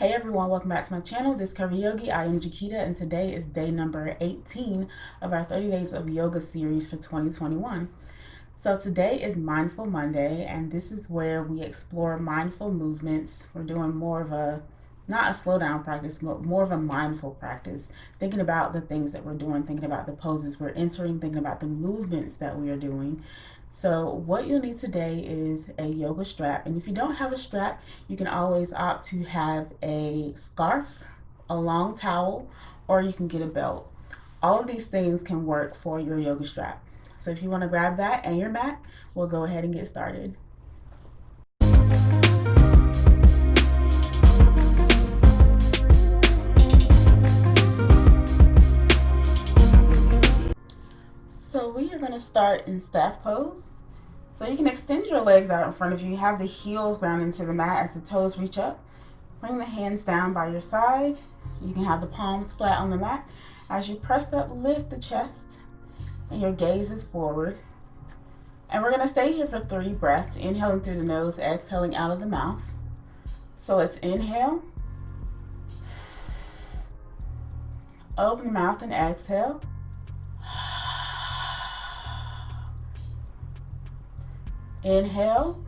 Hey everyone, welcome back to my channel, This Curvi Yogi. I am Jakita and today is day number 18 of our 30 days of yoga series for 2021. So today is Mindful Monday and this is where we explore mindful movements. We're doing more of a, not a slow down practice, but more of a mindful practice. Thinking about the things that we're doing, thinking about the poses we're entering, thinking about the movements that we are doing. So what you'll need today is a yoga strap, and if you don't have a strap, you can always opt to have a scarf, a long towel, or you can get a belt. All of these things can work for your yoga strap. So if you want to grab that and your mat, we'll go ahead and get started. So we are going to start in staff pose. So you can extend your legs out in front of you. Have the heels ground into the mat as the toes reach up. Bring the hands down by your side. You can have the palms flat on the mat. As you press up, lift the chest and your gaze is forward. And we're going to stay here for 3 breaths, inhaling through the nose, exhaling out of the mouth. So let's inhale. Open the mouth and exhale. Inhale.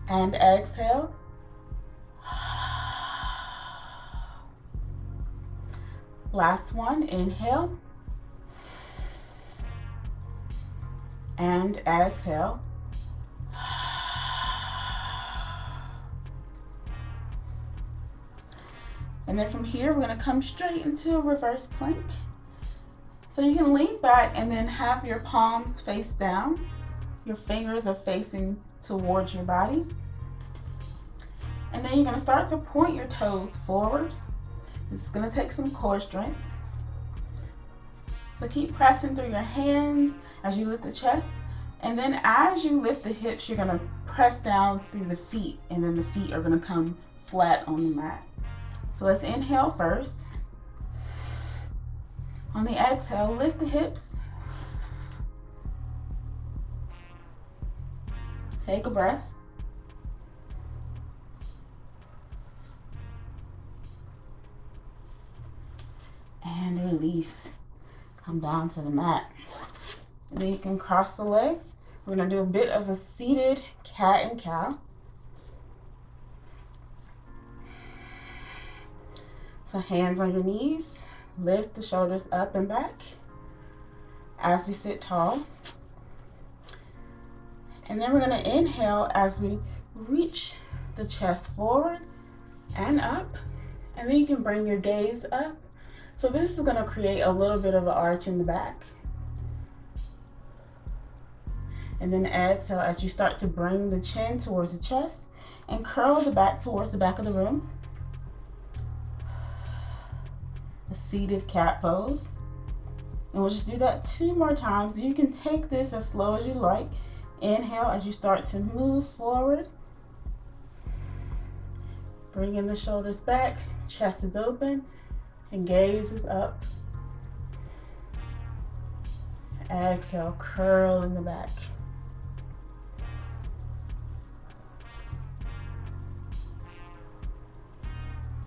And exhale. Last one, inhale. And exhale. And then from here, we're going to come straight into a reverse plank. So you can lean back and then have your palms face down. Your fingers are facing towards your body. And then you're going to start to point your toes forward. This is going to take some core strength. So keep pressing through your hands as you lift the chest. And then as you lift the hips, you're going to press down through the feet. And then the feet are going to come flat on the mat. So let's inhale first. On the exhale, lift the hips. Take a breath. And release. Come down to the mat. And then you can cross the legs. We're going to do a bit of a seated cat and cow. So hands on your knees. Lift the shoulders up and back as we sit tall. And then we're going to inhale as we reach the chest forward and up. And then you can bring your gaze up. So this is going to create a little bit of an arch in the back. And then exhale as you start to bring the chin towards the chest and curl the back towards the back of the room. A seated cat pose. And we'll just do that 2 more times. You can take this as slow as you like. Inhale as you start to move forward. Bring in the shoulders back, chest is open, and gaze is up. Exhale, curl in the back.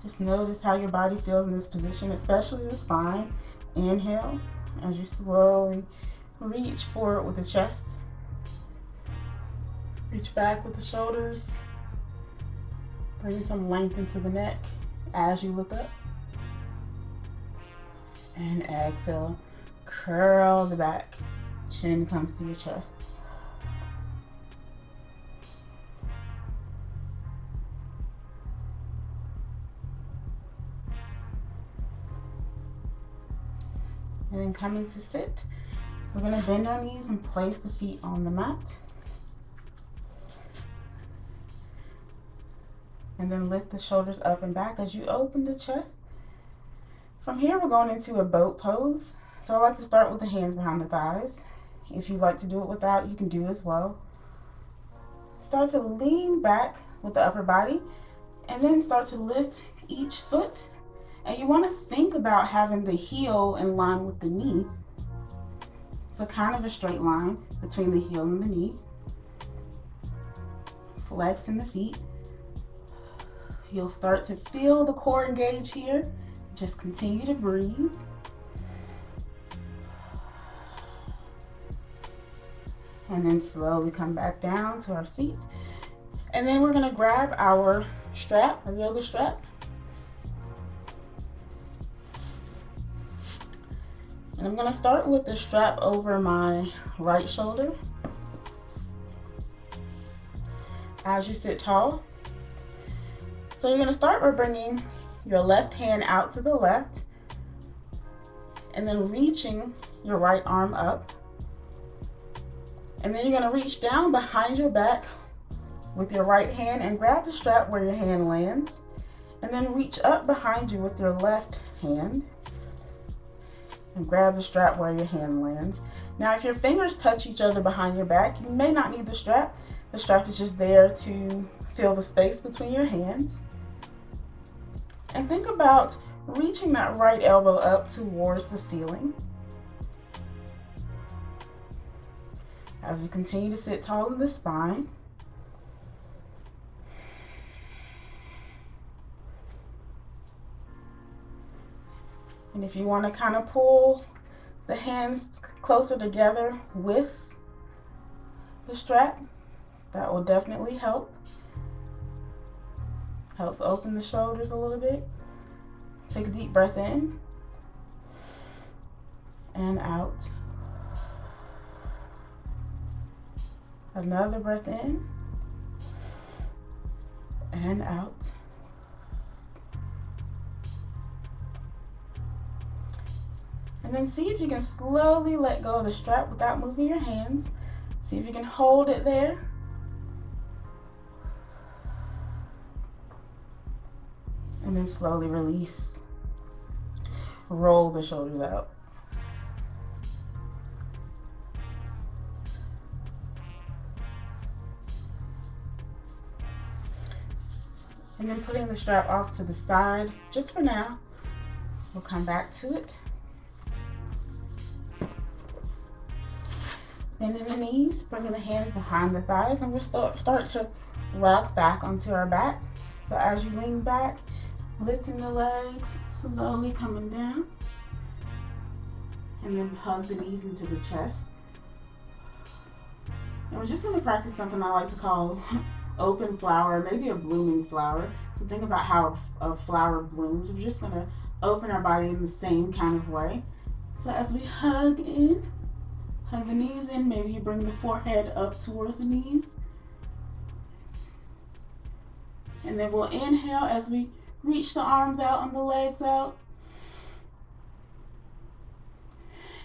Just notice how your body feels in this position, especially the spine. Inhale as you slowly reach forward with the chest. Reach back with the shoulders. Bring some length into the neck as you look up. And exhale, curl the back. Chin comes to your chest. And then coming to sit, we're going to bend our knees and place the feet on the mat. And then lift the shoulders up and back as you open the chest. From here, we're going into a boat pose. So I like to start with the hands behind the thighs. If you'd like to do it without, you can do as well. Start to lean back with the upper body and then start to lift each foot. And you want to think about having the heel in line with the knee. So kind of a straight line between the heel and the knee. flexing the feet. You'll start to feel the core engage here. Just continue to breathe. And then slowly come back down to our seat. And then we're gonna grab our strap, our yoga strap. And I'm gonna start with the strap over my right shoulder. As you sit tall. So you're gonna start by bringing your left hand out to the left and then reaching your right arm up. And then you're gonna reach down behind your back with your right hand and grab the strap where your hand lands. And then reach up behind you with your left hand and grab the strap where your hand lands. Now, if your fingers touch each other behind your back, you may not need the strap. The strap is just there to fill the space between your hands. And think about reaching that right elbow up towards the ceiling. As we continue to sit tall in the spine. And if you want to kind of pull the hands closer together with the strap, that will definitely help. Helps open the shoulders a little bit. Take a deep breath in and out. Another breath in and out. And then see if you can slowly let go of the strap without moving your hands. See if you can hold it there. And then slowly release. Roll the shoulders out. And then putting the strap off to the side, just for now. We'll come back to it. Bending the knees, bringing the hands behind the thighs, and we'll start to rock back onto our back. So as you lean back, lifting the legs, slowly coming down. And then hug the knees into the chest. And we're just gonna practice something I like to call open flower, maybe a blooming flower. So think about how a flower blooms. We're just gonna open our body in the same kind of way. So as we hug in, hug the knees in, maybe you bring the forehead up towards the knees. And then we'll inhale as we reach the arms out and the legs out.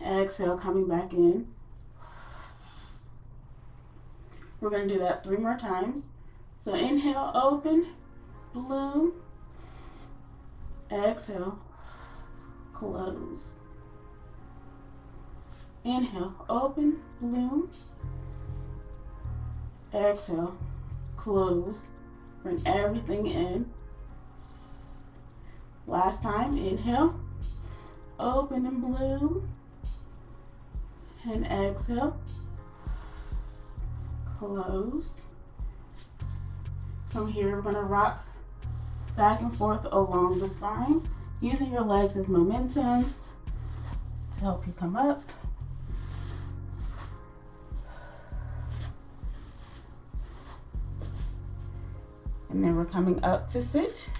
Exhale, coming back in. We're going to do that 3 more times. So inhale, open, bloom. Exhale, close. Inhale, open, bloom. Exhale, close. Bring everything in. Last time, inhale, open and bloom. And exhale, close. From here, we're going to rock back and forth along the spine, using your legs as momentum to help you come up. And then we're coming up to sit.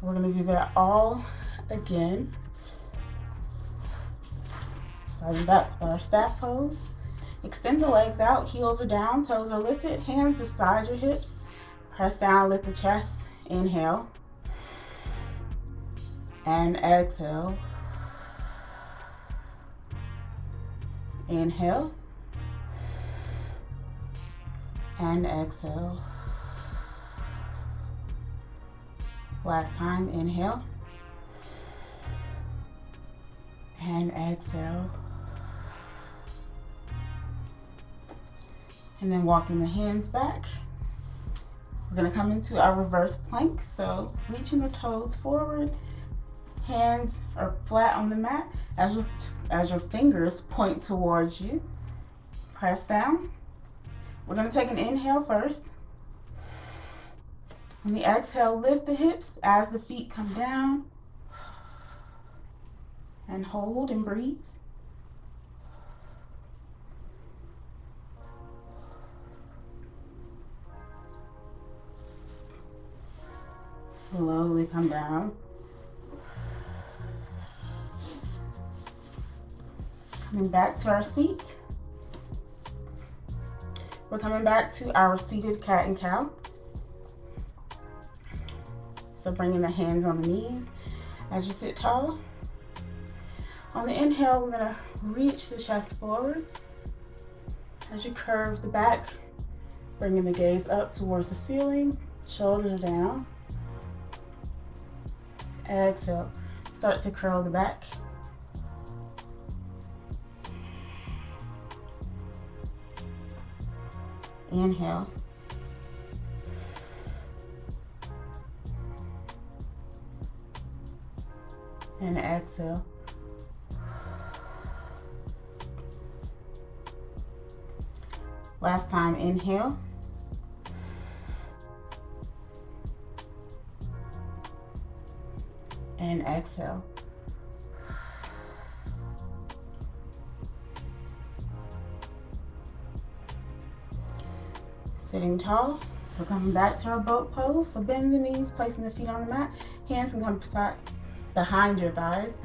We're going to do that all again. Starting back with our staff pose. Extend the legs out, heels are down, toes are lifted, hands beside your hips. Press down, lift the chest. Inhale. And exhale. Inhale. And exhale. Last time, inhale. And exhale. And then walking the hands back. We're going to come into our reverse plank. So reaching the toes forward. Hands are flat on the mat as your fingers point towards you. Press down. We're going to take an inhale first. On the exhale, lift the hips as the feet come down. And hold and breathe. Slowly come down. Coming back to our seat. We're coming back to our seated cat and cow. So bringing the hands on the knees as you sit tall. On the inhale, we're gonna reach the chest forward. As you curve the back, bringing the gaze up towards the ceiling, shoulders are down. Exhale, start to curl the back. Inhale. And exhale. Last time, inhale. And exhale. Sitting tall. We're coming back to our boat pose. So bend the knees, placing the feet on the mat. Hands can come behind your thighs.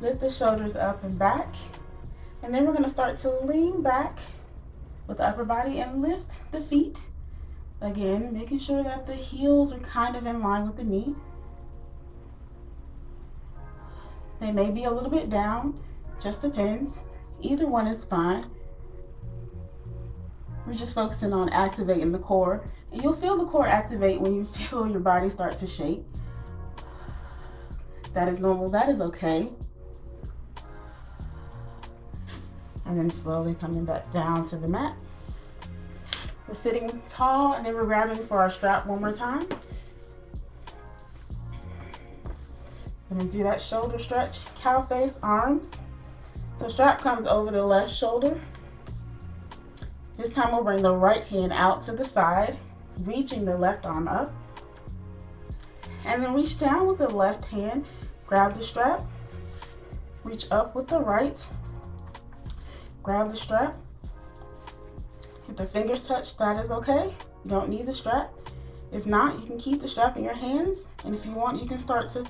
Lift the shoulders up and back. And then we're going to start to lean back with the upper body and lift the feet. Again, making sure that the heels are kind of in line with the knee. They may be a little bit down, just depends. Either one is fine. We're just focusing on activating the core. And you'll feel the core activate when you feel your body start to shake. That is normal, that is okay. And then slowly coming back down to the mat. We're sitting tall and then we're grabbing for our strap one more time. Gonna do that shoulder stretch, cow face, arms. So strap comes over the left shoulder. This time we'll bring the right hand out to the side, reaching the left arm up. And then reach down with the left hand, grab the strap, reach up with the right, grab the strap. If the fingers touch, that is okay. You don't need the strap. If not, you can keep the strap in your hands. And if you want, you can start to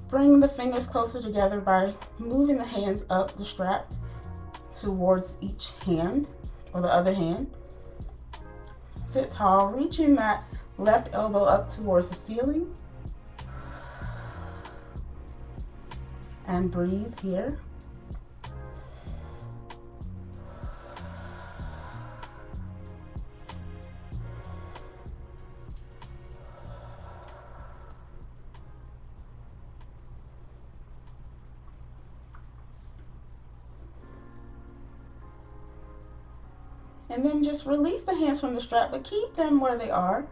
bring the fingers closer together by moving the hands up the strap towards each hand or the other hand. Sit tall, reaching that left elbow up towards the ceiling. And breathe here. And then just release the hands from the strap, but keep them where they are.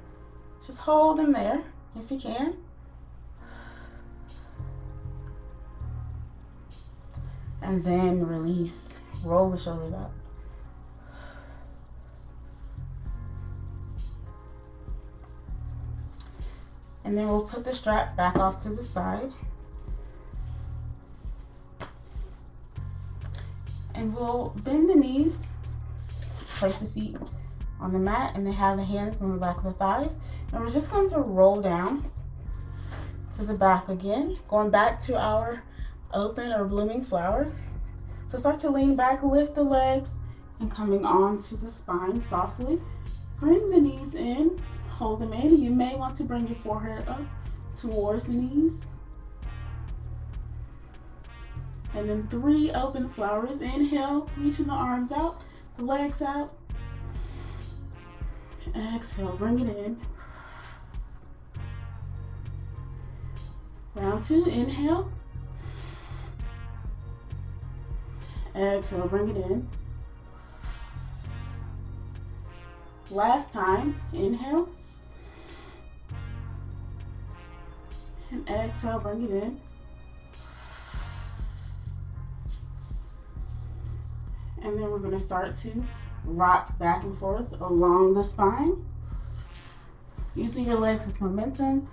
Just hold them there if you can. And then release, roll the shoulders up. And then we'll put the strap back off to the side. And we'll bend the knees, place the feet on the mat, and then have the hands on the back of the thighs. And we're just going to roll down to the back again, going back to our open or blooming flower. So start to lean back, lift the legs, and coming onto the spine softly. Bring the knees in, hold them in. You may want to bring your forehead up towards the knees. And then 3 open flowers. Inhale, reaching the arms out, the legs out. Exhale, bring it in. Round 2, inhale. Exhale, bring it in. Last time, inhale. And exhale, bring it in. And then we're going to start to rock back and forth along the spine. using your legs as momentum.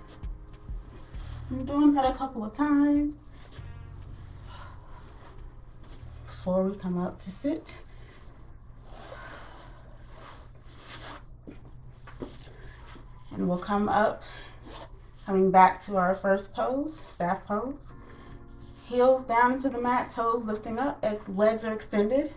I'm doing that a couple of times before we come up to sit. And we'll come up, coming back to our first pose, staff pose. Heels down into the mat, toes lifting up, legs are extended.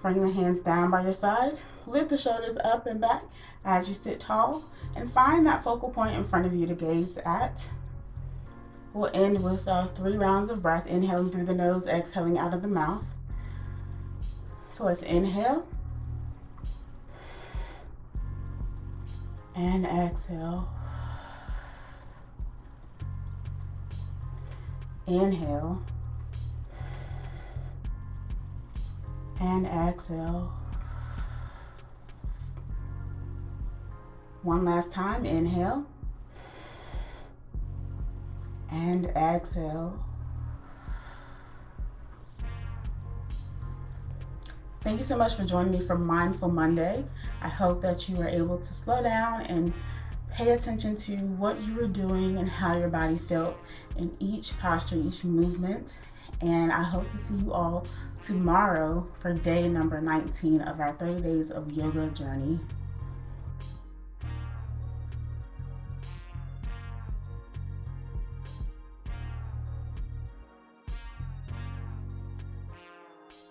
Bring the hands down by your side. Lift the shoulders up and back as you sit tall, and find that focal point in front of you to gaze at. We'll end with 3 rounds of breath, inhaling through the nose, exhaling out of the mouth. So let's inhale and exhale. Inhale and exhale. One last time, inhale and exhale. Thank you so much for joining me for Mindful Monday. I hope that you were able to slow down and pay attention to what you were doing and how your body felt in each posture, each movement. And I hope to see you all tomorrow for day number 19 of our 30 days of yoga journey.